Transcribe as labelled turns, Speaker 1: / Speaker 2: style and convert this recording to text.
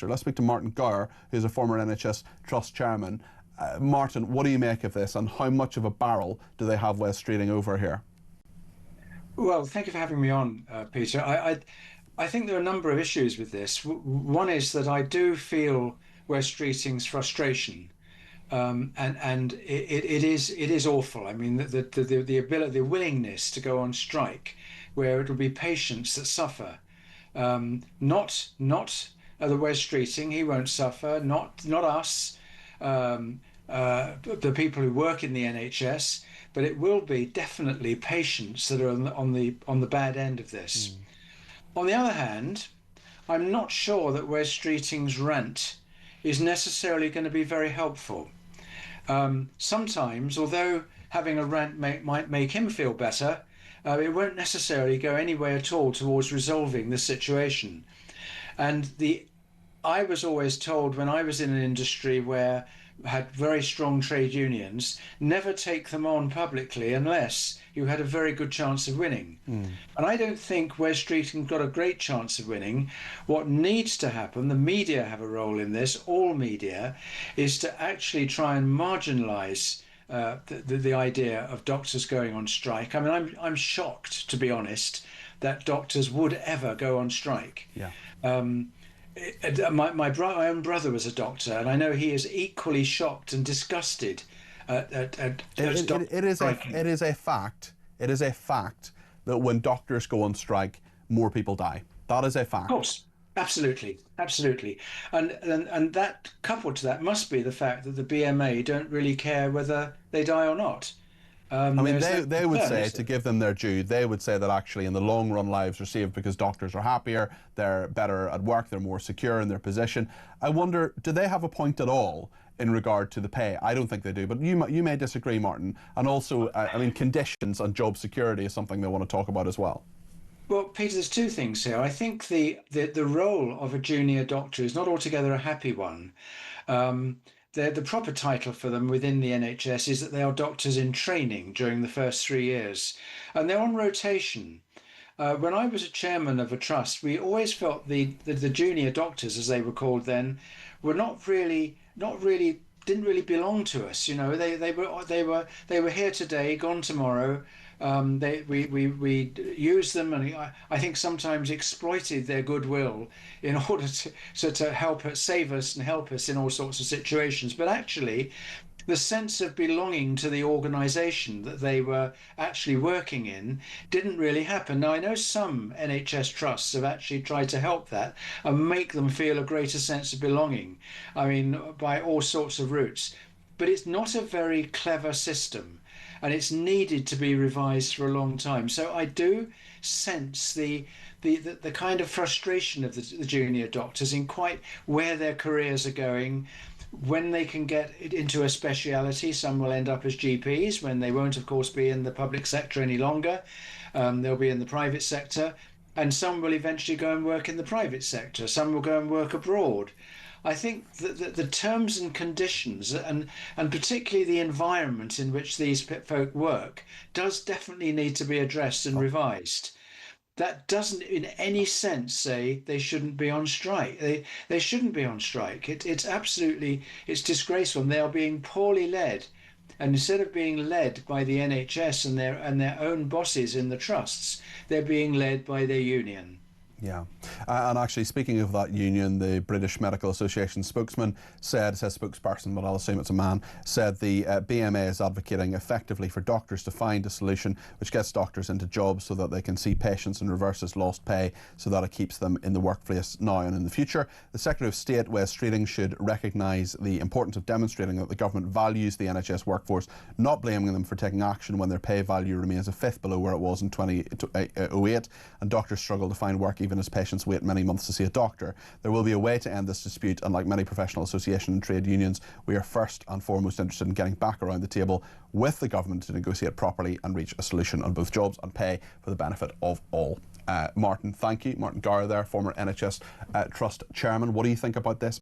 Speaker 1: Let's speak to Martin Gower, who's a former NHS Trust chairman. Martin, what do you make of this, and how much of a barrel do they have Wes Streeting over here?
Speaker 2: Well, thank you for having me on, Peter. I think there are a number of issues with this. One is that I do feel Wes Streeting's frustration, and it is awful. I mean, the ability, the willingness to go on strike, where it will be patients that suffer, not the Wes Streeting. He won't suffer. Not us. The people who work in the NHS, but it will be definitely patients that are on the bad end of this. On the other hand, I'm not sure that Wes Streeting's rant is necessarily going to be very helpful. Sometimes, although having a rant might make him feel better, it won't necessarily go anywhere at all towards resolving the situation. And I was always told, when I was in an industry where had very strong trade unions, never take them on publicly unless you had a very good chance of winning. And I don't think Wes Streeting got a great chance of winning. What needs to happen, the media have a role in this, all media, is to actually try and marginalise the idea of doctors going on strike. I mean, I'm shocked, to be honest, that doctors would ever go on strike.
Speaker 1: Yeah.
Speaker 2: My own brother was a doctor, and I know he is equally shocked and disgusted at
Speaker 1: it is a fact. It is a fact that when doctors go on strike, more people die. That is a fact.
Speaker 2: Of course, absolutely, and that, coupled to that, must be the fact that the BMA don't really care whether they die or not.
Speaker 1: I mean, they would say, to give them their due, they would say that actually in the long run lives are saved because doctors are happier, they're better at work, they're more secure in their position. I wonder, do they have a point at all in regard to the pay? I don't think they do, but you may disagree, Martin. And also, I mean, conditions and job security is something they want to talk about as well.
Speaker 2: Well, Peter, there's two things here. I think the role of a junior doctor is not altogether a happy one. The proper title for them within the NHS is that they are doctors in training during the first 3 years, and they're on rotation. When I was a chairman of a trust, we always felt the junior doctors, as they were called then, were didn't really belong to us. You know, they were here today, gone tomorrow. We used them, and I think sometimes exploited their goodwill in order to help us, save us and help us in all sorts of situations. But actually, the sense of belonging to the organisation that they were actually working in didn't really happen. Now, I know some NHS trusts have actually tried to help that and make them feel a greater sense of belonging. I mean, by all sorts of routes. But it's not a very clever system, and it's needed to be revised for a long time. So I do sense the kind of frustration of the junior doctors in quite where their careers are going. When they can get into a speciality, some will end up as GPs, when they won't, of course, be in the public sector any longer. They'll be in the private sector, and some will eventually go and work in the private sector. Some will go and work abroad. I think that the terms and conditions, and particularly the environment in which these folk work, does definitely need to be addressed and revised. That doesn't in any sense say they shouldn't be on strike. They shouldn't be on strike. It's disgraceful, and they are being poorly led. And instead of being led by the NHS and their own bosses in the trusts, they're being led by their union.
Speaker 1: Yeah, and actually, speaking of that union, the British Medical Association spokesman said, it says spokesperson, but I'll assume it's a man, said the BMA is advocating effectively for doctors to find a solution which gets doctors into jobs so that they can see patients and reverses lost pay, so that it keeps them in the workplace now and in the future. The Secretary of State, Wes Streeting, should recognise the importance of demonstrating that the government values the NHS workforce, not blaming them for taking action when their pay value remains a fifth below where it was in 2008, and doctors struggle to find work even as patients wait many months to see a doctor. There will be a way to end this dispute, and like many professional associations and trade unions, we are first and foremost interested in getting back around the table with the government to negotiate properly and reach a solution on both jobs and pay for the benefit of all. Martin, thank you. Martin Gower there, former NHS Trust chairman. What do you think about this?